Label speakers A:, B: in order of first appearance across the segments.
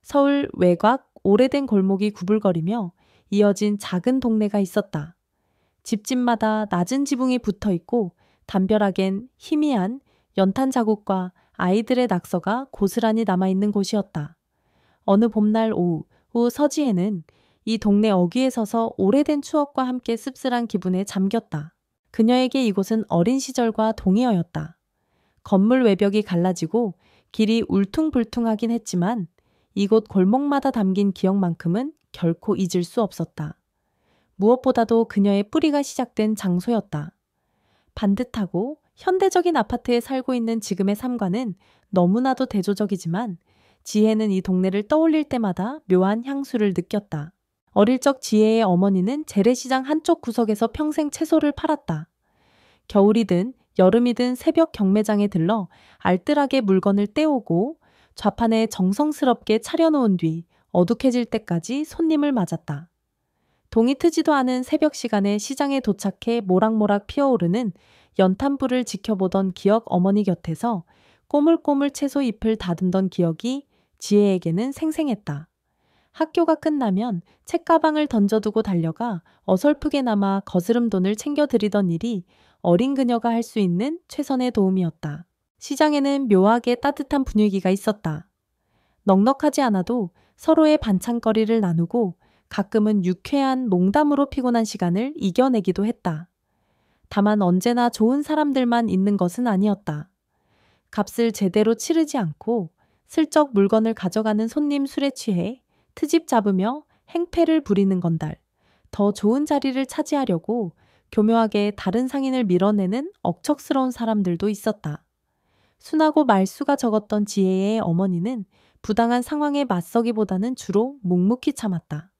A: 서울 외곽 오래된 골목이 구불거리며 이어진 작은 동네가 있었다. 집집마다 낮은 지붕이 붙어 있고 담벼락엔 희미한 연탄 자국과 아이들의 낙서가 고스란히 남아있는 곳이었다. 어느 봄날 오후 서지혜는 이 동네 어귀에 서서 오래된 추억과 함께 씁쓸한 기분에 잠겼다. 그녀에게 이곳은 어린 시절과 동의어였다. 건물 외벽이 갈라지고 길이 울퉁불퉁하긴 했지만 이곳 골목마다 담긴 기억만큼은 결코 잊을 수 없었다. 무엇보다도 그녀의 뿌리가 시작된 장소였다. 반듯하고 현대적인 아파트에 살고 있는 지금의 삶과는 너무나도 대조적이지만 지혜는 이 동네를 떠올릴 때마다 묘한 향수를 느꼈다. 어릴 적 지혜의 어머니는 재래시장 한쪽 구석에서 평생 채소를 팔았다. 겨울이든 여름이든 새벽 경매장에 들러 알뜰하게 물건을 떼오고 좌판에 정성스럽게 차려놓은 뒤 어둑해질 때까지 손님을 맞았다. 동이 트지도 않은 새벽 시간에 시장에 도착해 모락모락 피어오르는 연탄불을 지켜보던 기억 어머니 곁에서 꼬물꼬물 채소 잎을 다듬던 기억이 지혜에게는 생생했다. 학교가 끝나면 책가방을 던져두고 달려가 어설프게나마 거스름돈을 챙겨드리던 일이 어린 그녀가 할 수 있는 최선의 도움이었다. 시장에는 묘하게 따뜻한 분위기가 있었다. 넉넉하지 않아도 서로의 반찬거리를 나누고 가끔은 유쾌한 농담으로 피곤한 시간을 이겨내기도 했다. 다만 언제나 좋은 사람들만 있는 것은 아니었다. 값을 제대로 치르지 않고 슬쩍 물건을 가져가는 손님 술에 취해 트집 잡으며 행패를 부리는 건달, 더 좋은 자리를 차지하려고 교묘하게 다른 상인을 밀어내는 억척스러운 사람들도 있었다. 순하고 말수가 적었던 지혜의 어머니는 부당한 상황에 맞서기보다는 주로 묵묵히 참았다.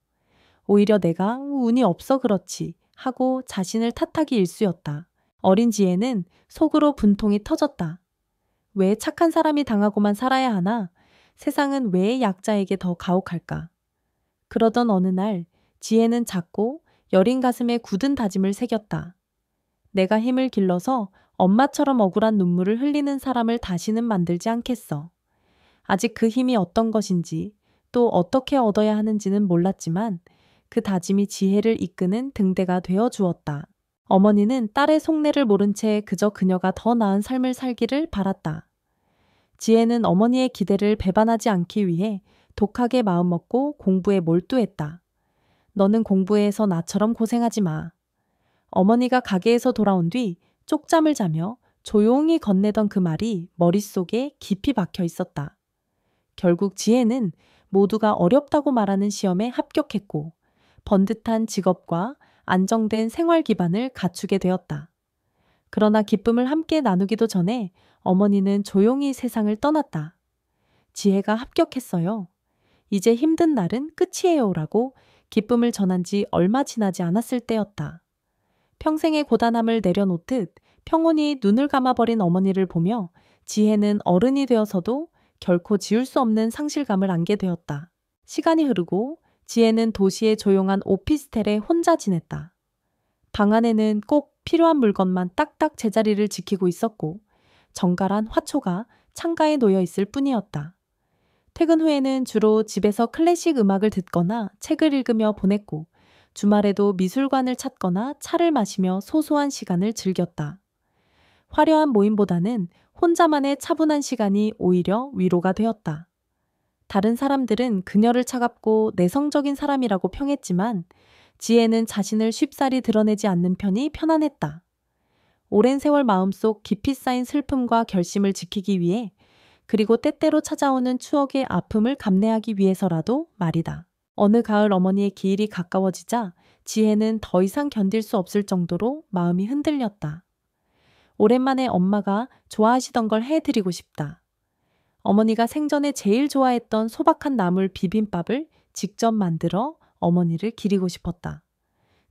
A: 오히려 내가 운이 없어 그렇지 하고 자신을 탓하기 일쑤였다. 어린 지혜는 속으로 분통이 터졌다. 왜 착한 사람이 당하고만 살아야 하나? 세상은 왜 약자에게 더 가혹할까? 그러던 어느 날 지혜는 작고 여린 가슴에 굳은 다짐을 새겼다. 내가 힘을 길러서 엄마처럼 억울한 눈물을 흘리는 사람을 다시는 만들지 않겠어. 아직 그 힘이 어떤 것인지 또 어떻게 얻어야 하는지는 몰랐지만 그 다짐이 지혜를 이끄는 등대가 되어 주었다. 어머니는 딸의 속내를 모른 채 그저 그녀가 더 나은 삶을 살기를 바랐다. 지혜는 어머니의 기대를 배반하지 않기 위해 독하게 마음먹고 공부에 몰두했다. 너는 공부해서 나처럼 고생하지 마. 어머니가 가게에서 돌아온 뒤 쪽잠을 자며 조용히 건네던 그 말이 머릿속에 깊이 박혀 있었다. 결국 지혜는 모두가 어렵다고 말하는 시험에 합격했고 번듯한 직업과 안정된 생활 기반을 갖추게 되었다. 그러나 기쁨을 함께 나누기도 전에 어머니는 조용히 세상을 떠났다. 지혜가 합격했어요. 이제 힘든 날은 끝이에요라고 기쁨을 전한 지 얼마 지나지 않았을 때였다. 평생의 고단함을 내려놓듯 평온히 눈을 감아버린 어머니를 보며 지혜는 어른이 되어서도 결코 지울 수 없는 상실감을 안게 되었다. 시간이 흐르고 지혜는 도시의 조용한 오피스텔에 혼자 지냈다. 방 안에는 꼭 필요한 물건만 딱딱 제자리를 지키고 있었고 정갈한 화초가 창가에 놓여 있을 뿐이었다. 퇴근 후에는 주로 집에서 클래식 음악을 듣거나 책을 읽으며 보냈고 주말에도 미술관을 찾거나 차를 마시며 소소한 시간을 즐겼다. 화려한 모임보다는 혼자만의 차분한 시간이 오히려 위로가 되었다. 다른 사람들은 그녀를 차갑고 내성적인 사람이라고 평했지만 지혜는 자신을 쉽사리 드러내지 않는 편이 편안했다. 오랜 세월 마음속 깊이 쌓인 슬픔과 결심을 지키기 위해 그리고 때때로 찾아오는 추억의 아픔을 감내하기 위해서라도 말이다. 어느 가을 어머니의 기일이 가까워지자 지혜는 더 이상 견딜 수 없을 정도로 마음이 흔들렸다. 오랜만에 엄마가 좋아하시던 걸 해드리고 싶다. 어머니가 생전에 제일 좋아했던 소박한 나물 비빔밥을 직접 만들어 어머니를 기리고 싶었다.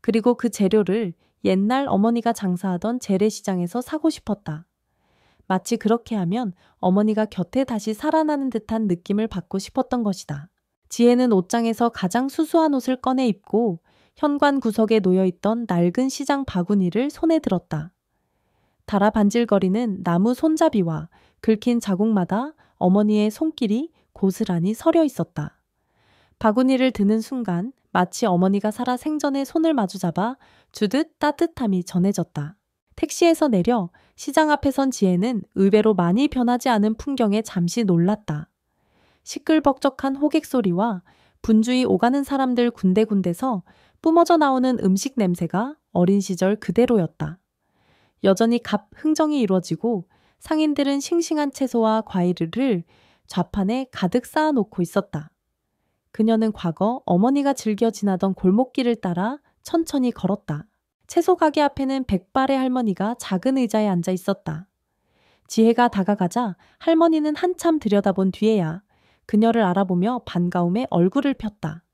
A: 그리고 그 재료를 옛날 어머니가 장사하던 재래시장에서 사고 싶었다. 마치 그렇게 하면 어머니가 곁에 다시 살아나는 듯한 느낌을 받고 싶었던 것이다. 지혜는 옷장에서 가장 수수한 옷을 꺼내 입고 현관 구석에 놓여있던 낡은 시장 바구니를 손에 들었다. 달아 반질거리는 나무 손잡이와 긁힌 자국마다 어머니의 손길이 고스란히 서려 있었다. 바구니를 드는 순간 마치 어머니가 살아 생전에 손을 마주잡아 주듯 따뜻함이 전해졌다. 택시에서 내려 시장 앞에 선 지혜는 의외로 많이 변하지 않은 풍경에 잠시 놀랐다. 시끌벅적한 호객 소리와 분주히 오가는 사람들 군데군데서 뿜어져 나오는 음식 냄새가 어린 시절 그대로였다. 여전히 갑 흥정이 이루어지고 상인들은 싱싱한 채소와 과일을 좌판에 가득 쌓아놓고 있었다. 그녀는 과거 어머니가 즐겨 지나던 골목길을 따라 천천히 걸었다. 채소 가게 앞에는 백발의 할머니가 작은 의자에 앉아 있었다. 지혜가 다가가자 할머니는 한참 들여다본 뒤에야 그녀를 알아보며 반가움에 얼굴을 폈다.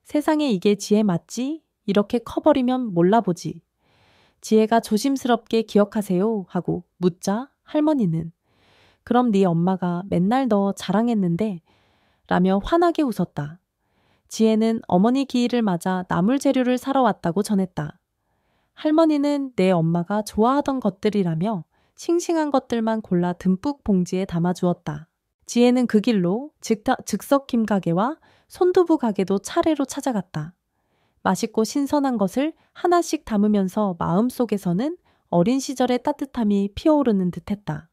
A: 세상에 이게 지혜 맞지? 이렇게 커버리면 몰라보지. 지혜가 조심스럽게 기억하세요 하고 묻자 할머니는 그럼 네 엄마가 맨날 너 자랑했는데 라며 환하게 웃었다. 지혜는 어머니 기일을 맞아 나물 재료를 사러 왔다고 전했다. 할머니는 내 엄마가 좋아하던 것들이라며 싱싱한 것들만 골라 듬뿍 봉지에 담아주었다. 지혜는 그 길로 즉석 김 가게와 손두부 가게도 차례로 찾아갔다. 맛있고 신선한 것을 하나씩 담으면서 마음속에서는 어린 시절의 따뜻함이 피어오르는 듯했다.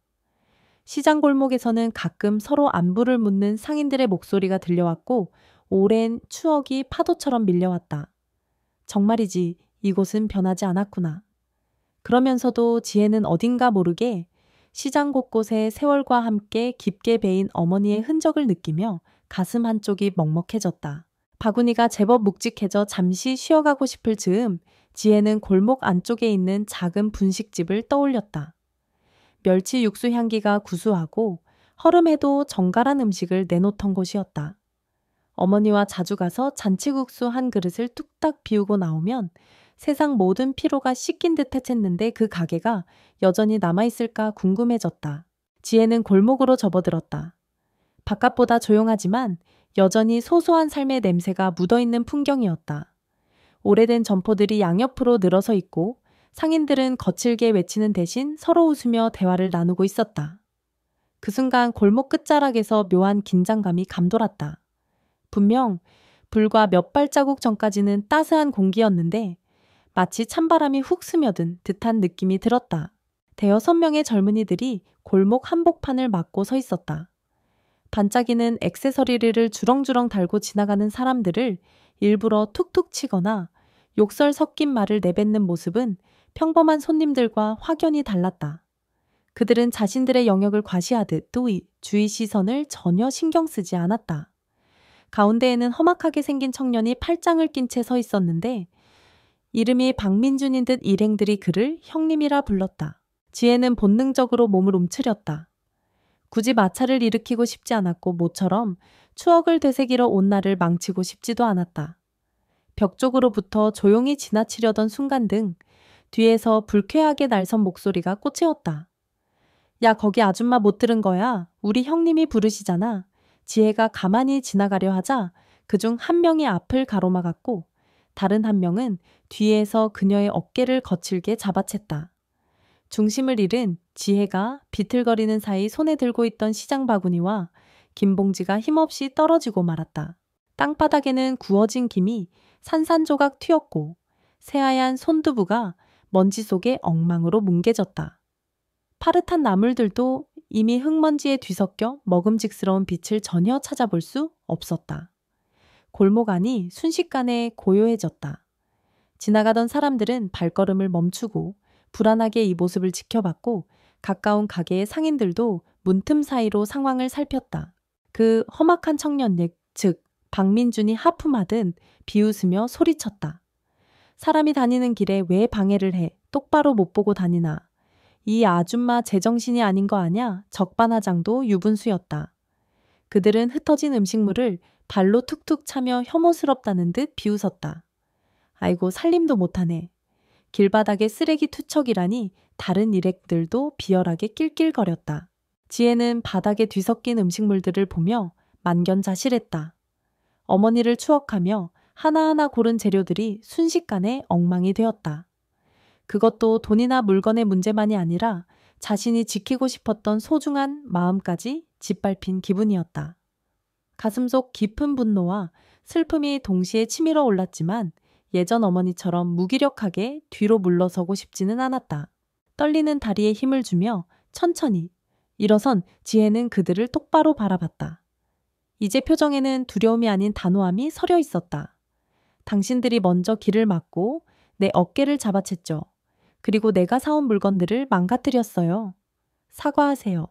A: 시장 골목에서는 가끔 서로 안부를 묻는 상인들의 목소리가 들려왔고 오랜 추억이 파도처럼 밀려왔다. 정말이지 이곳은 변하지 않았구나. 그러면서도 지혜는 어딘가 모르게 시장 곳곳에 세월과 함께 깊게 배인 어머니의 흔적을 느끼며 가슴 한쪽이 먹먹해졌다. 바구니가 제법 묵직해져 잠시 쉬어가고 싶을 즈음 지혜는 골목 안쪽에 있는 작은 분식집을 떠올렸다. 멸치 육수 향기가 구수하고 허름해도 정갈한 음식을 내놓던 곳이었다. 어머니와 자주 가서 잔치국수 한 그릇을 뚝딱 비우고 나오면 세상 모든 피로가 씻긴 듯 했는데 그 가게가 여전히 남아있을까 궁금해졌다. 지혜는 골목으로 접어들었다. 바깥보다 조용하지만 여전히 소소한 삶의 냄새가 묻어있는 풍경이었다. 오래된 점포들이 양옆으로 늘어서 있고 상인들은 거칠게 외치는 대신 서로 웃으며 대화를 나누고 있었다. 그 순간 골목 끝자락에서 묘한 긴장감이 감돌았다. 분명 불과 몇 발자국 전까지는 따스한 공기였는데 마치 찬바람이 훅 스며든 듯한 느낌이 들었다. 대여섯 명의 젊은이들이 골목 한복판을 막고 서 있었다. 반짝이는 액세서리를 주렁주렁 달고 지나가는 사람들을 일부러 툭툭 치거나 욕설 섞인 말을 내뱉는 모습은 평범한 손님들과 확연히 달랐다. 그들은 자신들의 영역을 과시하듯 또 주위 시선을 전혀 신경 쓰지 않았다. 가운데에는 험악하게 생긴 청년이 팔짱을 낀 채 서 있었는데 이름이 박민준인 듯 일행들이 그를 형님이라 불렀다. 지혜는 본능적으로 몸을 움츠렸다. 굳이 마찰을 일으키고 싶지 않았고 모처럼 추억을 되새기러 온 날을 망치고 싶지도 않았다. 벽 쪽으로부터 조용히 지나치려던 순간 등 뒤에서 불쾌하게 날선 목소리가 꽂히었다. 야, 거기 아줌마 못 들은 거야? 우리 형님이 부르시잖아. 지혜가 가만히 지나가려 하자 그중 한 명이 앞을 가로막았고 다른 한 명은 뒤에서 그녀의 어깨를 거칠게 잡아챘다. 중심을 잃은 지혜가 비틀거리는 사이 손에 들고 있던 시장 바구니와 김봉지가 힘없이 떨어지고 말았다. 땅바닥에는 구워진 김이 산산조각 튀었고 새하얀 손두부가 먼지 속에 엉망으로 뭉개졌다. 파릇한 나물들도 이미 흙먼지에 뒤섞여 먹음직스러운 빛을 전혀 찾아볼 수 없었다. 골목 안이 순식간에 고요해졌다. 지나가던 사람들은 발걸음을 멈추고 불안하게 이 모습을 지켜봤고 가까운 가게의 상인들도 문틈 사이로 상황을 살폈다. 그 험악한 청년 즉 박민준이 하품하듯 비웃으며 소리쳤다. 사람이 다니는 길에 왜 방해를 해? 똑바로 못 보고 다니나. 이 아줌마 제정신이 아닌 거 아냐? 적반하장도 유분수였다. 그들은 흩어진 음식물을 발로 툭툭 차며 혐오스럽다는 듯 비웃었다. 아이고 살림도 못하네. 길바닥에 쓰레기 투척이라니 다른 일행들도 비열하게 낄낄거렸다. 지혜는 바닥에 뒤섞인 음식물들을 보며 만견자실했다. 어머니를 추억하며 하나하나 고른 재료들이 순식간에 엉망이 되었다. 그것도 돈이나 물건의 문제만이 아니라 자신이 지키고 싶었던 소중한 마음까지 짓밟힌 기분이었다. 가슴속 깊은 분노와 슬픔이 동시에 치밀어 올랐지만 예전 어머니처럼 무기력하게 뒤로 물러서고 싶지는 않았다. 떨리는 다리에 힘을 주며 천천히 일어선 지혜는 그들을 똑바로 바라봤다. 이제 표정에는 두려움이 아닌 단호함이 서려 있었다. 당신들이 먼저 길을 막고 내 어깨를 잡아챘죠. 그리고 내가 사온 물건들을 망가뜨렸어요. 사과하세요.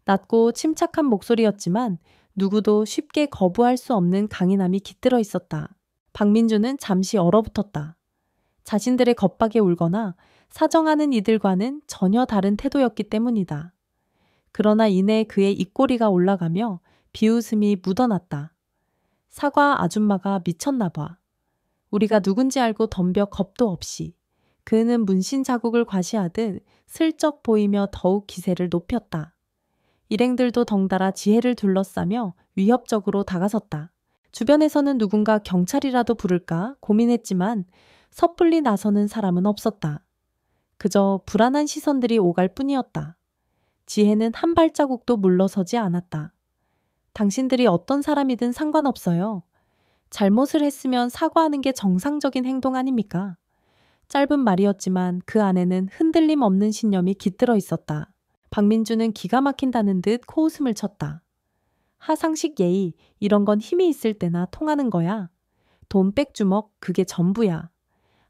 A: 낮고 침착한 목소리였지만 누구도 쉽게 거부할 수 없는 강인함이 깃들어 있었다. 박민주는 잠시 얼어붙었다. 자신들의 겁박에 울거나 사정하는 이들과는 전혀 다른 태도였기 때문이다. 그러나 이내 그의 입꼬리가 올라가며 비웃음이 묻어났다. 사과 아줌마가 미쳤나 봐. 우리가 누군지 알고 덤벼 겁도 없이. 그는 문신 자국을 과시하듯 슬쩍 보이며 더욱 기세를 높였다. 일행들도 덩달아 지혜를 둘러싸며 위협적으로 다가섰다. 주변에서는 누군가 경찰이라도 부를까 고민했지만 섣불리 나서는 사람은 없었다. 그저 불안한 시선들이 오갈 뿐이었다. 지혜는 한 발자국도 물러서지 않았다. 당신들이 어떤 사람이든 상관없어요. 잘못을 했으면 사과하는 게 정상적인 행동 아닙니까? 짧은 말이었지만 그 안에는 흔들림 없는 신념이 깃들어 있었다. 박민주는 기가 막힌다는 듯 코웃음을 쳤다. 하상식 예의, 이런 건 힘이 있을 때나 통하는 거야. 돈 백주먹, 그게 전부야.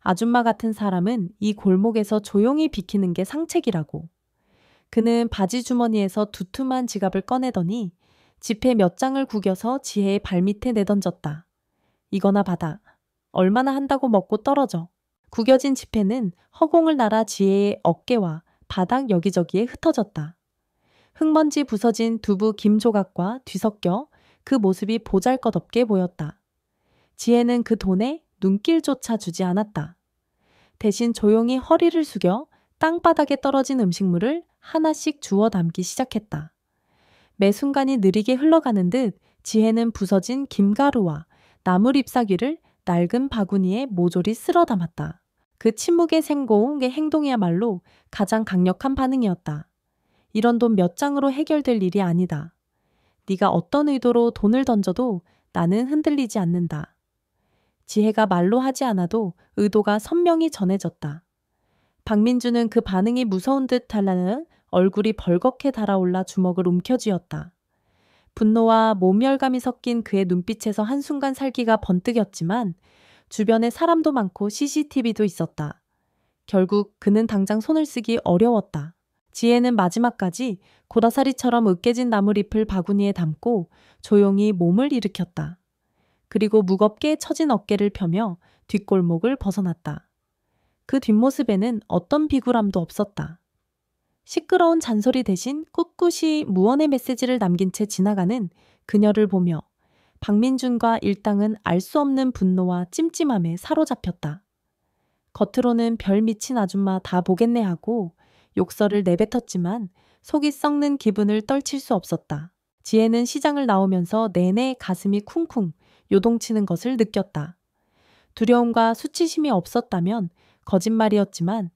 A: 아줌마 같은 사람은 이 골목에서 조용히 비키는 게 상책이라고. 그는 바지 주머니에서 두툼한 지갑을 꺼내더니 지폐 몇 장을 구겨서 지혜의 발밑에 내던졌다. 이거나 받아. 얼마나 한다고 먹고 떨어져. 구겨진 지폐는 허공을 날아 지혜의 어깨와 바닥 여기저기에 흩어졌다. 흙먼지 부서진 두부 김 조각과 뒤섞여 그 모습이 보잘것없게 보였다. 지혜는 그 돈에 눈길조차 주지 않았다. 대신 조용히 허리를 숙여 땅바닥에 떨어진 음식물을 하나씩 주워 담기 시작했다. 매 순간이 느리게 흘러가는 듯 지혜는 부서진 김가루와 나물 잎사귀를 낡은 바구니에 모조리 쓸어 담았다. 그 침묵의 생공의 행동이야말로 가장 강력한 반응이었다. 이런 돈 몇 장으로 해결될 일이 아니다. 네가 어떤 의도로 돈을 던져도 나는 흔들리지 않는다. 지혜가 말로 하지 않아도 의도가 선명히 전해졌다. 박민주는 그 반응이 무서운 듯 하려는 얼굴이 벌겋게 달아올라 주먹을 움켜쥐었다. 분노와 모멸감이 섞인 그의 눈빛에서 한순간 살기가 번뜩였지만 주변에 사람도 많고 CCTV도 있었다. 결국 그는 당장 손을 쓰기 어려웠다. 지혜는 마지막까지 고다사리처럼 으깨진 나물잎을 바구니에 담고 조용히 몸을 일으켰다. 그리고 무겁게 처진 어깨를 펴며 뒷골목을 벗어났다. 그 뒷모습에는 어떤 비굴함도 없었다. 시끄러운 잔소리 대신 꿋꿋이 무언의 메시지를 남긴 채 지나가는 그녀를 보며 박민준과 일당은 알 수 없는 분노와 찜찜함에 사로잡혔다. 겉으로는 별 미친 아줌마 다 보겠네 하고 욕설을 내뱉었지만 속이 썩는 기분을 떨칠 수 없었다. 지혜는 시장을 나오면서 내내 가슴이 쿵쿵 요동치는 것을 느꼈다. 두려움과 수치심이 없었다면 거짓말이었지만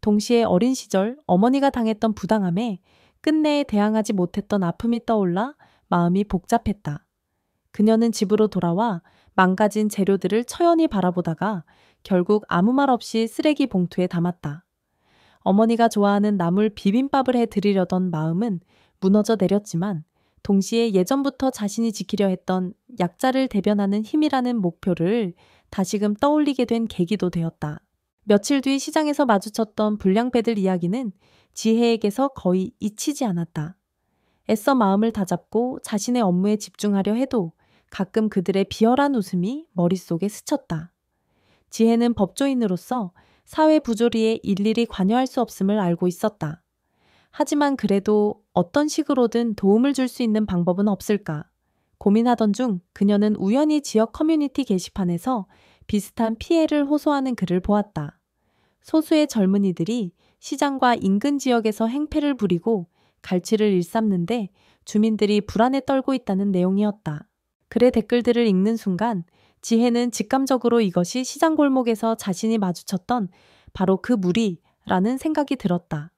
A: 동시에 어린 시절 어머니가 당했던 부당함에 끝내 대항하지 못했던 아픔이 떠올라 마음이 복잡했다. 그녀는 집으로 돌아와 망가진 재료들을 처연히 바라보다가 결국 아무 말 없이 쓰레기 봉투에 담았다. 어머니가 좋아하는 나물 비빔밥을 해드리려던 마음은 무너져 내렸지만 동시에 예전부터 자신이 지키려 했던 약자를 대변하는 힘이라는 목표를 다시금 떠올리게 된 계기도 되었다. 며칠 뒤 시장에서 마주쳤던 불량배들 이야기는 지혜에게서 거의 잊히지 않았다. 애써 마음을 다잡고 자신의 업무에 집중하려 해도 가끔 그들의 비열한 웃음이 머릿속에 스쳤다. 지혜는 법조인으로서 사회 부조리에 일일이 관여할 수 없음을 알고 있었다. 하지만 그래도 어떤 식으로든 도움을 줄 수 있는 방법은 없을까? 고민하던 중 그녀는 우연히 지역 커뮤니티 게시판에서 비슷한 피해를 호소하는 글을 보았다. 소수의 젊은이들이 시장과 인근 지역에서 행패를 부리고 갈취를 일삼는데 주민들이 불안에 떨고 있다는 내용이었다. 글의 댓글들을 읽는 순간 지혜는 직감적으로 이것이 시장 골목에서 자신이 마주쳤던 바로 그 무리라는 생각이 들었다.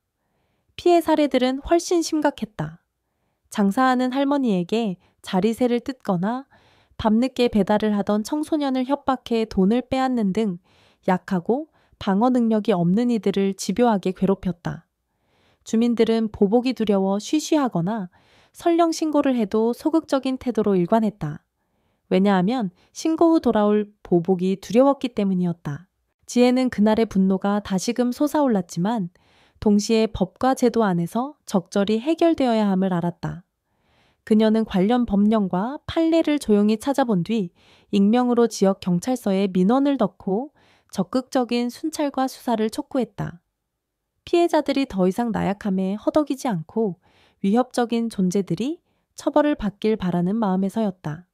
A: 피해 사례들은 훨씬 심각했다. 장사하는 할머니에게 자리세를 뜯거나 밤늦게 배달을 하던 청소년을 협박해 돈을 빼앗는 등 약하고 방어 능력이 없는 이들을 집요하게 괴롭혔다. 주민들은 보복이 두려워 쉬쉬하거나 설령 신고를 해도 소극적인 태도로 일관했다. 왜냐하면 신고 후 돌아올 보복이 두려웠기 때문이었다. 지혜는 그날의 분노가 다시금 솟아올랐지만 동시에 법과 제도 안에서 적절히 해결되어야 함을 알았다. 그녀는 관련 법령과 판례를 조용히 찾아본 뒤 익명으로 지역 경찰서에 민원을 넣고 적극적인 순찰과 수사를 촉구했다. 피해자들이 더 이상 나약함에 허덕이지 않고 위협적인 존재들이 처벌을 받길 바라는 마음에서였다.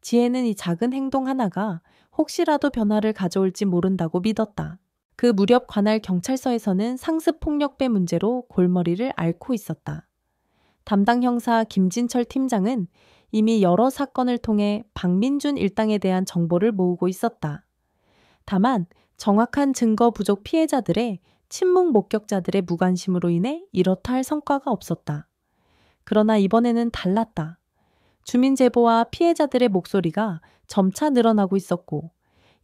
A: 지혜는 이 작은 행동 하나가 혹시라도 변화를 가져올지 모른다고 믿었다. 그 무렵 관할 경찰서에서는 상습폭력배 문제로 골머리를 앓고 있었다. 담당 형사 김진철 팀장은 이미 여러 사건을 통해 박민준 일당에 대한 정보를 모으고 있었다. 다만 정확한 증거 부족 피해자들의 침묵 목격자들의 무관심으로 인해 이렇다 할 성과가 없었다. 그러나 이번에는 달랐다. 주민 제보와 피해자들의 목소리가 점차 늘어나고 있었고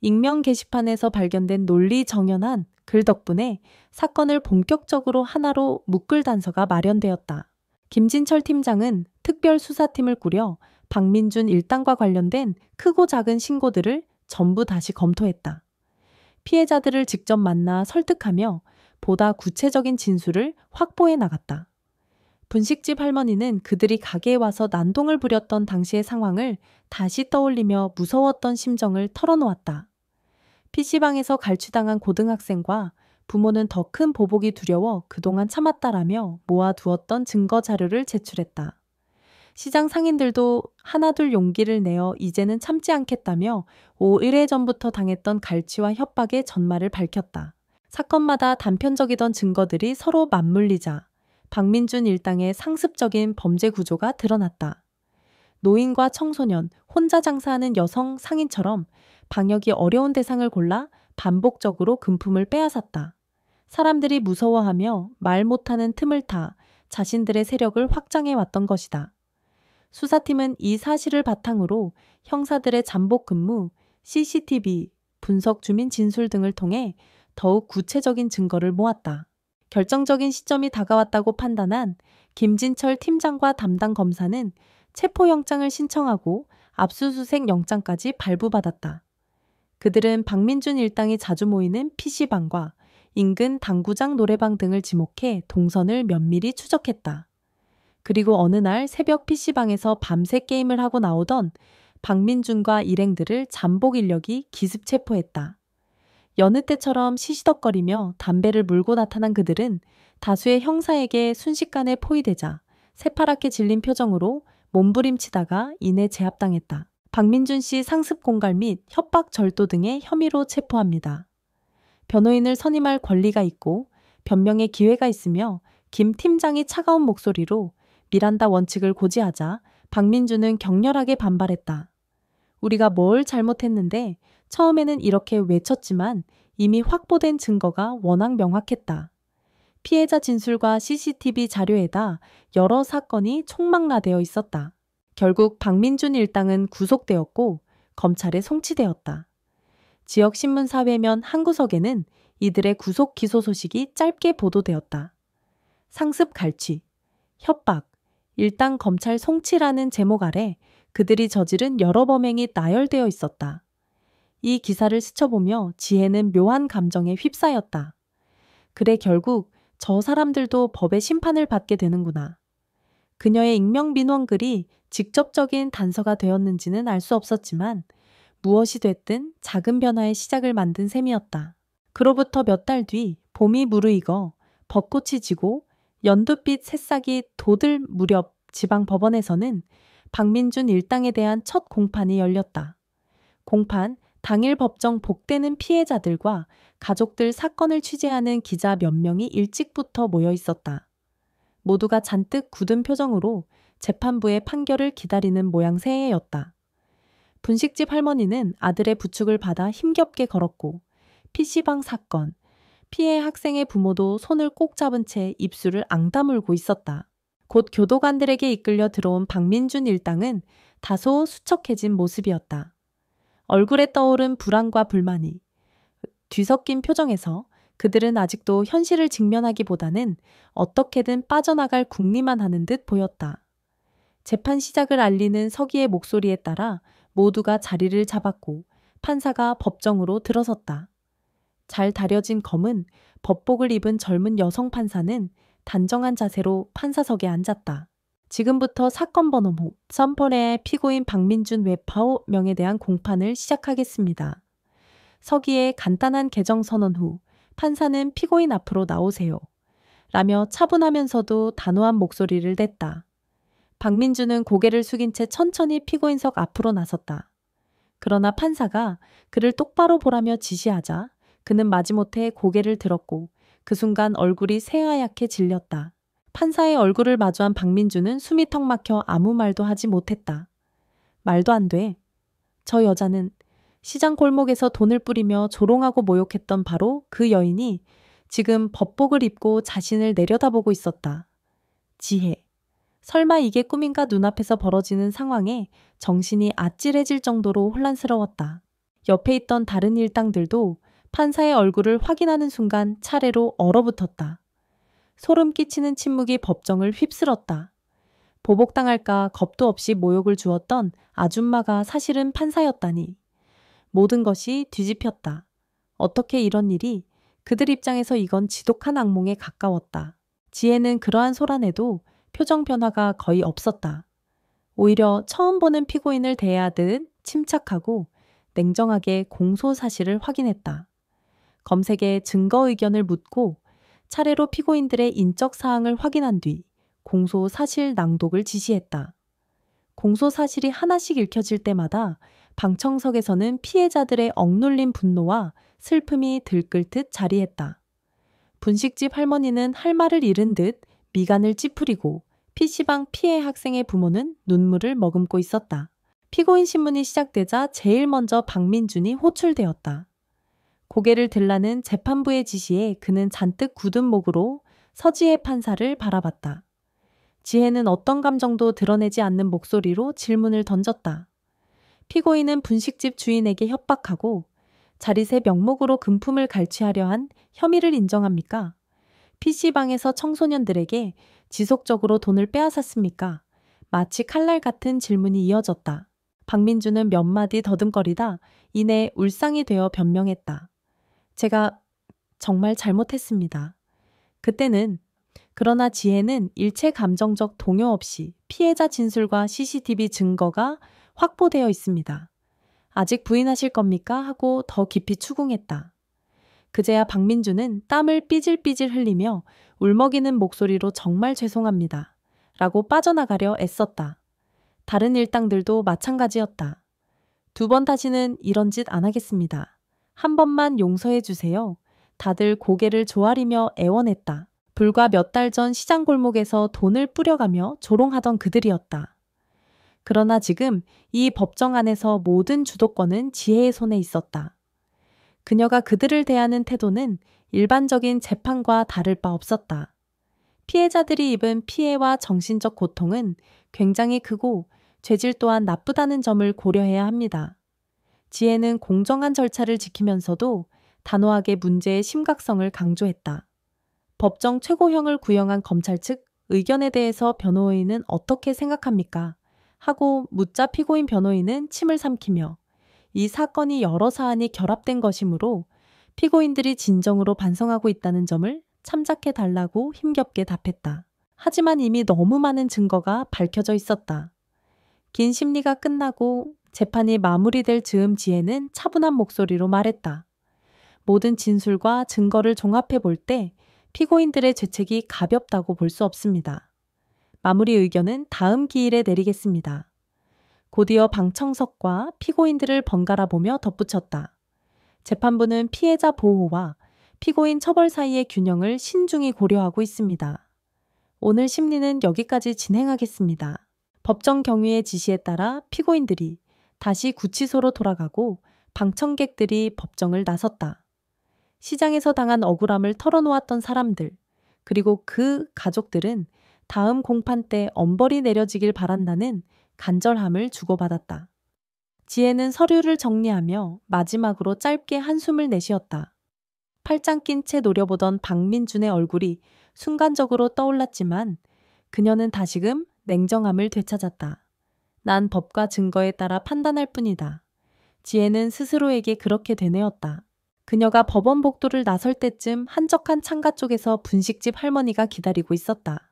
A: 익명 게시판에서 발견된 논리정연한 글 덕분에 사건을 본격적으로 하나로 묶을 단서가 마련되었다. 김진철 팀장은 특별수사팀을 꾸려 박민준 일당과 관련된 크고 작은 신고들을 전부 다시 검토했다. 피해자들을 직접 만나 설득하며 보다 구체적인 진술을 확보해 나갔다. 분식집 할머니는 그들이 가게에 와서 난동을 부렸던 당시의 상황을 다시 떠올리며 무서웠던 심정을 털어놓았다. PC방에서 갈취당한 고등학생과 부모는 더 큰 보복이 두려워 그동안 참았다라며 모아두었던 증거 자료를 제출했다. 시장 상인들도 하나둘 용기를 내어 이제는 참지 않겠다며 5일 전부터 당했던 갈취와 협박의 전말을 밝혔다. 사건마다 단편적이던 증거들이 서로 맞물리자 박민준 일당의 상습적인 범죄 구조가 드러났다. 노인과 청소년, 혼자 장사하는 여성 상인처럼 방역이 어려운 대상을 골라 반복적으로 금품을 빼앗았다. 사람들이 무서워하며 말 못하는 틈을 타 자신들의 세력을 확장해 왔던 것이다. 수사팀은 이 사실을 바탕으로 형사들의 잠복 근무, CCTV, 분석 주민 진술 등을 통해 더욱 구체적인 증거를 모았다. 결정적인 시점이 다가왔다고 판단한 김진철 팀장과 담당 검사는 체포영장을 신청하고 압수수색 영장까지 발부받았다. 그들은 박민준 일당이 자주 모이는 PC방과 인근 당구장 노래방 등을 지목해 동선을 면밀히 추적했다. 그리고 어느 날 새벽 PC방에서 밤새 게임을 하고 나오던 박민준과 일행들을 잠복 인력이 기습 체포했다. 여느 때처럼 시시덕거리며 담배를 물고 나타난 그들은 다수의 형사에게 순식간에 포위되자 새파랗게 질린 표정으로 몸부림치다가 이내 제압당했다. 박민준 씨 상습 공갈 및 협박 절도 등의 혐의로 체포합니다. 변호인을 선임할 권리가 있고 변명의 기회가 있으며 김 팀장이 차가운 목소리로 미란다 원칙을 고지하자 박민준은 격렬하게 반발했다. 우리가 뭘 잘못했는데 처음에는 이렇게 외쳤지만 이미 확보된 증거가 워낙 명확했다. 피해자 진술과 CCTV 자료에다 여러 사건이 총망라되어 있었다. 결국 박민준 일당은 구속되었고 검찰에 송치되었다. 지역 신문 사회면 한 구석에는 이들의 구속 기소 소식이 짧게 보도되었다. 상습 갈취, 협박, 일당 검찰 송치라는 제목 아래 그들이 저지른 여러 범행이 나열되어 있었다. 이 기사를 스쳐보며 지혜는 묘한 감정에 휩싸였다. 그래 결국 저 사람들도 법의 심판을 받게 되는구나. 그녀의 익명 민원글이 직접적인 단서가 되었는지는 알 수 없었지만 무엇이 됐든 작은 변화의 시작을 만든 셈이었다. 그로부터 몇 달 뒤 봄이 무르익어 벚꽃이 지고 연두빛 새싹이 돋을 무렵 지방법원에서는 박민준 일당에 대한 첫 공판이 열렸다. 공판 당일 법정 복되는 피해자들과 가족들 사건을 취재하는 기자 몇 명이 일찍부터 모여 있었다. 모두가 잔뜩 굳은 표정으로 재판부의 판결을 기다리는 모양새였다. 분식집 할머니는 아들의 부축을 받아 힘겹게 걸었고 PC방 사건, 피해 학생의 부모도 손을 꼭 잡은 채 입술을 앙다물고 있었다. 곧 교도관들에게 이끌려 들어온 박민준 일당은 다소 수척해진 모습이었다. 얼굴에 떠오른 불안과 불만이 뒤섞인 표정에서 그들은 아직도 현실을 직면하기보다는 어떻게든 빠져나갈 궁리만 하는 듯 보였다. 재판 시작을 알리는 서기의 목소리에 따라 모두가 자리를 잡았고 판사가 법정으로 들어섰다. 잘 다려진 검은 법복을 입은 젊은 여성 판사는 단정한 자세로 판사석에 앉았다. 지금부터 사건 번호 선폴의 피고인 박민준 외파오 명에 대한 공판을 시작하겠습니다. 서기의 간단한 개정 선언 후 판사는 피고인 앞으로 나오세요. 라며 차분하면서도 단호한 목소리를 냈다. 박민준은 고개를 숙인 채 천천히 피고인석 앞으로 나섰다. 그러나 판사가 그를 똑바로 보라며 지시하자 그는 마지못해 고개를 들었고 그 순간 얼굴이 새하얗게 질렸다. 판사의 얼굴을 마주한 박민준은 숨이 턱 막혀 아무 말도 하지 못했다. 말도 안 돼. 저 여자는 시장 골목에서 돈을 뿌리며 조롱하고 모욕했던 바로 그 여인이 지금 법복을 입고 자신을 내려다보고 있었다. 지혜. 설마 이게 꿈인가 눈앞에서 벌어지는 상황에 정신이 아찔해질 정도로 혼란스러웠다. 옆에 있던 다른 일당들도 판사의 얼굴을 확인하는 순간 차례로 얼어붙었다. 소름 끼치는 침묵이 법정을 휩쓸었다. 보복당할까 겁도 없이 모욕을 주었던 아줌마가 사실은 판사였다니. 모든 것이 뒤집혔다. 어떻게 이런 일이? 그들 입장에서 이건 지독한 악몽에 가까웠다. 지혜는 그러한 소란에도 표정 변화가 거의 없었다. 오히려 처음 보는 피고인을 대하듯 침착하고 냉정하게 공소 사실을 확인했다. 검색에 증거 의견을 묻고 차례로 피고인들의 인적 사항을 확인한 뒤 공소 사실 낭독을 지시했다. 공소 사실이 하나씩 읽혀질 때마다 방청석에서는 피해자들의 억눌린 분노와 슬픔이 들끓듯 자리했다. 분식집 할머니는 할 말을 잃은 듯 미간을 찌푸리고 PC방 피해 학생의 부모는 눈물을 머금고 있었다. 피고인 신문이 시작되자 제일 먼저 박민준이 호출되었다. 고개를 들라는 재판부의 지시에 그는 잔뜩 굳은 목으로 서지혜 판사를 바라봤다. 지혜는 어떤 감정도 드러내지 않는 목소리로 질문을 던졌다. 피고인은 분식집 주인에게 협박하고 자릿의 명목으로 금품을 갈취하려 한 혐의를 인정합니까? PC방에서 청소년들에게 지속적으로 돈을 빼앗았습니까? 마치 칼날 같은 질문이 이어졌다. 박민준은 몇 마디 더듬거리다 이내 울상이 되어 변명했다. 제가 정말 잘못했습니다. 그때는 그러나 지혜는 일체 감정적 동요 없이 피해자 진술과 CCTV 증거가 확보되어 있습니다. 아직 부인하실 겁니까? 하고 더 깊이 추궁했다. 그제야 박민준은 땀을 삐질삐질 흘리며 울먹이는 목소리로 정말 죄송합니다. 라고 빠져나가려 애썼다. 다른 일당들도 마찬가지였다. 두 번 다시는 이런 짓 안 하겠습니다. 한 번만 용서해 주세요. 다들 고개를 조아리며 애원했다. 불과 몇 달 전 시장 골목에서 돈을 뿌려가며 조롱하던 그들이었다. 그러나 지금 이 법정 안에서 모든 주도권은 지혜의 손에 있었다. 그녀가 그들을 대하는 태도는 일반적인 재판과 다를 바 없었다. 피해자들이 입은 피해와 정신적 고통은 굉장히 크고 죄질 또한 나쁘다는 점을 고려해야 합니다. 지혜는 공정한 절차를 지키면서도 단호하게 문제의 심각성을 강조했다. 법정 최고형을 구형한 검찰 측 의견에 대해서 변호인은 어떻게 생각합니까? 하고 묻자 피고인 변호인은 침을 삼키며 이 사건이 여러 사안이 결합된 것이므로 피고인들이 진정으로 반성하고 있다는 점을 참작해 달라고 힘겹게 답했다. 하지만 이미 너무 많은 증거가 밝혀져 있었다. 긴 심리가 끝나고 재판이 마무리될 즈음 지혜는 차분한 목소리로 말했다. 모든 진술과 증거를 종합해 볼 때 피고인들의 죄책이 가볍다고 볼 수 없습니다. 마무리 의견은 다음 기일에 내리겠습니다. 곧이어 방청석과 피고인들을 번갈아 보며 덧붙였다. 재판부는 피해자 보호와 피고인 처벌 사이의 균형을 신중히 고려하고 있습니다. 오늘 심리는 여기까지 진행하겠습니다. 법정 경위의 지시에 따라 피고인들이 다시 구치소로 돌아가고 방청객들이 법정을 나섰다. 시장에서 당한 억울함을 털어놓았던 사람들, 그리고 그 가족들은 다음 공판 때 엄벌이 내려지길 바란다는 간절함을 주고받았다. 지혜는 서류를 정리하며 마지막으로 짧게 한숨을 내쉬었다. 팔짱 낀 채 노려보던 박민준의 얼굴이 순간적으로 떠올랐지만 그녀는 다시금 냉정함을 되찾았다. 난 법과 증거에 따라 판단할 뿐이다. 지혜는 스스로에게 그렇게 되뇌었다. 그녀가 법원 복도를 나설 때쯤 한적한 창가 쪽에서 분식집 할머니가 기다리고 있었다.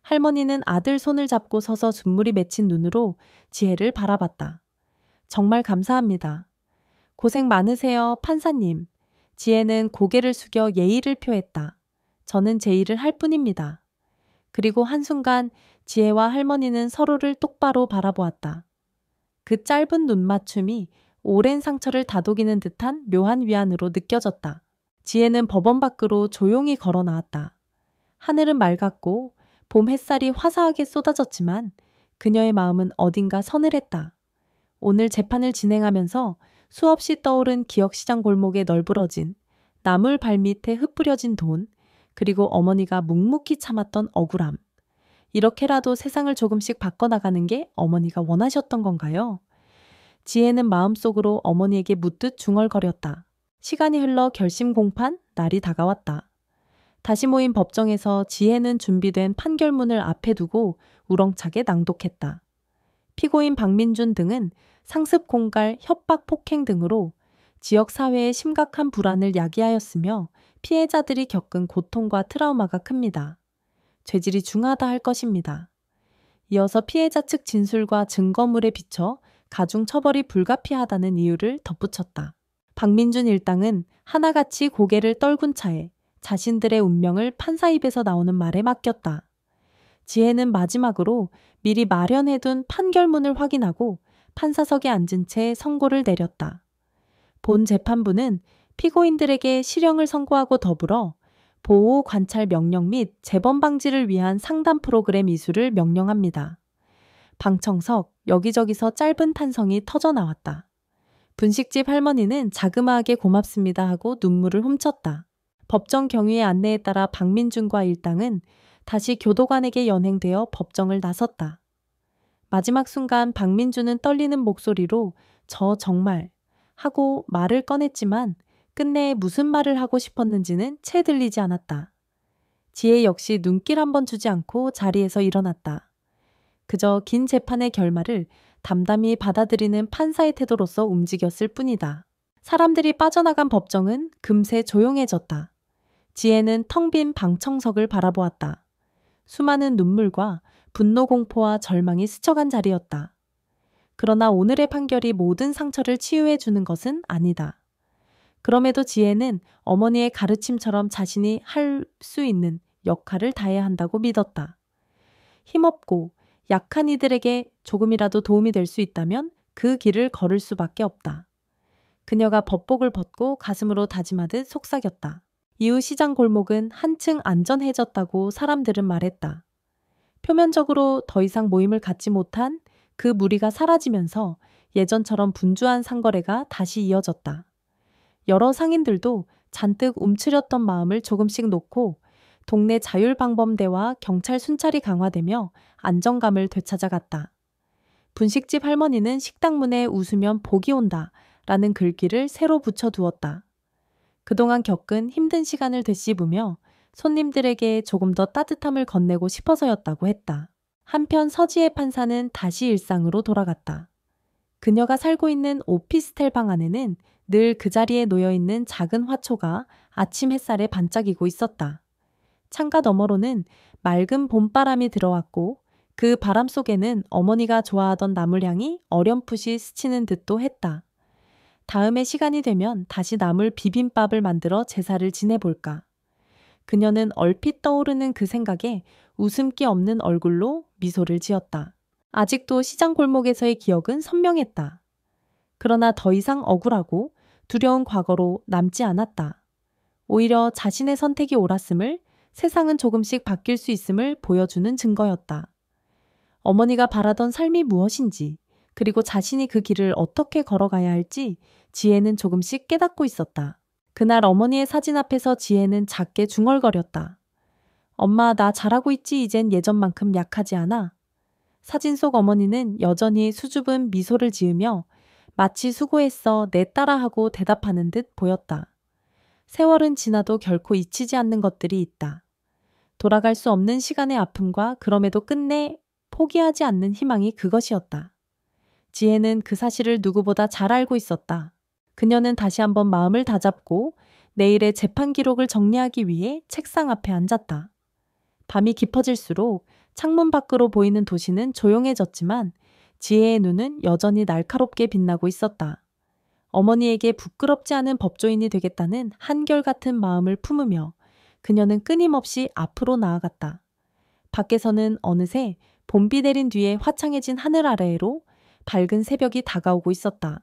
A: 할머니는 아들 손을 잡고 서서 눈물이 맺힌 눈으로 지혜를 바라봤다. 정말 감사합니다. 고생 많으세요, 판사님. 지혜는 고개를 숙여 예의를 표했다. 저는 제 일을 할 뿐입니다. 그리고 한순간 지혜와 할머니는 서로를 똑바로 바라보았다. 그 짧은 눈맞춤이 오랜 상처를 다독이는 듯한 묘한 위안으로 느껴졌다. 지혜는 법원 밖으로 조용히 걸어 나왔다. 하늘은 맑았고 봄 햇살이 화사하게 쏟아졌지만 그녀의 마음은 어딘가 서늘했다. 오늘 재판을 진행하면서 수없이 떠오른 기억시장 골목에 널브러진 나물 발밑에 흩뿌려진 돈, 그리고 어머니가 묵묵히 참았던 억울함. 이렇게라도 세상을 조금씩 바꿔나가는 게 어머니가 원하셨던 건가요? 지혜는 마음속으로 어머니에게 묻듯 중얼거렸다. 시간이 흘러 결심 공판 날이 다가왔다. 다시 모인 법정에서 지혜는 준비된 판결문을 앞에 두고 우렁차게 낭독했다. 피고인 박민준 등은 상습 공갈, 협박 폭행 등으로 지역 사회의 심각한 불안을 야기하였으며 피해자들이 겪은 고통과 트라우마가 큽니다. 죄질이 중하다 할 것입니다. 이어서 피해자 측 진술과 증거물에 비춰 가중 처벌이 불가피하다는 이유를 덧붙였다. 박민준 일당은 하나같이 고개를 떨군 차에 자신들의 운명을 판사 입에서 나오는 말에 맡겼다. 지혜는 마지막으로 미리 마련해둔 판결문을 확인하고 판사석에 앉은 채 선고를 내렸다. 본 재판부는 피고인들에게 실형을 선고하고 더불어 보호 관찰 명령 및 재범 방지를 위한 상담 프로그램 이수를 명령합니다. 방청석 여기저기서 짧은 탄성이 터져 나왔다. 분식집 할머니는 자그마하게 고맙습니다 하고 눈물을 훔쳤다. 법정 경위의 안내에 따라 박민준과 일당은 다시 교도관에게 연행되어 법정을 나섰다. 마지막 순간 박민준은 떨리는 목소리로 저 정말 하고 말을 꺼냈지만 끝내 무슨 말을 하고 싶었는지는 채 들리지 않았다. 지혜 역시 눈길 한번 주지 않고 자리에서 일어났다. 그저 긴 재판의 결말을 담담히 받아들이는 판사의 태도로서 움직였을 뿐이다. 사람들이 빠져나간 법정은 금세 조용해졌다. 지혜는 텅 빈 방청석을 바라보았다. 수많은 눈물과 분노 공포와 절망이 스쳐간 자리였다. 그러나 오늘의 판결이 모든 상처를 치유해 주는 것은 아니다. 그럼에도 지혜는 어머니의 가르침처럼 자신이 할 수 있는 역할을 다해야 한다고 믿었다. 힘없고 약한 이들에게 조금이라도 도움이 될 수 있다면 그 길을 걸을 수밖에 없다. 그녀가 법복을 벗고 가슴으로 다짐하듯 속삭였다. 이후 시장 골목은 한층 안전해졌다고 사람들은 말했다. 표면적으로 더 이상 모임을 갖지 못한 그 무리가 사라지면서 예전처럼 분주한 상거래가 다시 이어졌다. 여러 상인들도 잔뜩 움츠렸던 마음을 조금씩 놓고 동네 자율방범대와 경찰 순찰이 강화되며 안정감을 되찾아갔다. 분식집 할머니는 식당 문에 웃으면 복이 온다 라는 글귀를 새로 붙여두었다. 그동안 겪은 힘든 시간을 되씹으며 손님들에게 조금 더 따뜻함을 건네고 싶어서였다고 했다. 한편 서지혜 판사는 다시 일상으로 돌아갔다. 그녀가 살고 있는 오피스텔 방 안에는 늘 그 자리에 놓여있는 작은 화초가 아침 햇살에 반짝이고 있었다. 창가 너머로는 맑은 봄바람이 들어왔고 그 바람 속에는 어머니가 좋아하던 나물향이 어렴풋이 스치는 듯도 했다. 다음에 시간이 되면 다시 나물 비빔밥을 만들어 제사를 지내볼까. 그녀는 얼핏 떠오르는 그 생각에 웃음기 없는 얼굴로 미소를 지었다. 아직도 시장 골목에서의 기억은 선명했다. 그러나 더 이상 억울하고 두려운 과거로 남지 않았다. 오히려 자신의 선택이 옳았음을, 세상은 조금씩 바뀔 수 있음을 보여주는 증거였다. 어머니가 바라던 삶이 무엇인지, 그리고 자신이 그 길을 어떻게 걸어가야 할지 지혜는 조금씩 깨닫고 있었다. 그날 어머니의 사진 앞에서 지혜는 작게 중얼거렸다. 엄마, 나 잘하고 있지? 이젠 예전만큼 약하지 않아. 사진 속 어머니는 여전히 수줍은 미소를 지으며 마치 수고했어, 내 따라하고 대답하는 듯 보였다. 세월은 지나도 결코 잊히지 않는 것들이 있다. 돌아갈 수 없는 시간의 아픔과 그럼에도 끝내 포기하지 않는 희망이 그것이었다. 지혜는 그 사실을 누구보다 잘 알고 있었다. 그녀는 다시 한번 마음을 다잡고 내일의 재판 기록을 정리하기 위해 책상 앞에 앉았다. 밤이 깊어질수록 창문 밖으로 보이는 도시는 조용해졌지만 지혜의 눈은 여전히 날카롭게 빛나고 있었다. 어머니에게 부끄럽지 않은 법조인이 되겠다는 한결같은 마음을 품으며 그녀는 끊임없이 앞으로 나아갔다. 밖에서는 어느새 봄비 내린 뒤에 화창해진 하늘 아래로 밝은 새벽이 다가오고 있었다.